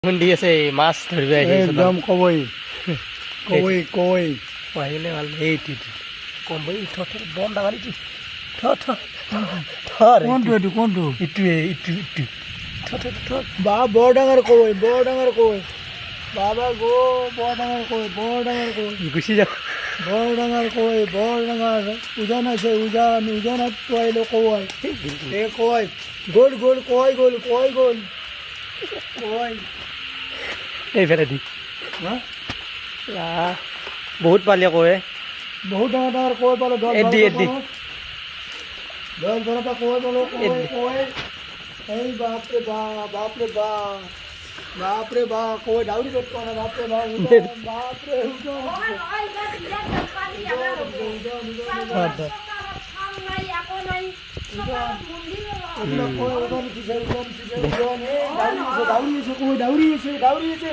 খুন্দি আছে মাছ ধৰিব আহিছে একদম কবই কবই কবই আহিলে ভাল এইটো কম ভাই থ বম ডাঙৰ ইটো থ থ কোনটো এইটো কোনটো ইটোৱে ইটো ইটো থ বা বৰ ডাঙৰ কবই বাবা গো বৰ ডাঙৰ কবই গুচি যাওক বৰ ডাঙৰ কবই বৰ ডাঙৰ ওজন আছে ওজনত পোৱাইলো কবই এই কয় গ'ল এইফালে দি হা বহুত পালে কয় বহুত ডাঙৰ কয় পালো এদি দল ধৰা কয় পালো কয় এই বাপৰে বা কয় ডাউৰি বেট কৰা বাপৰে ডাউৰি আছে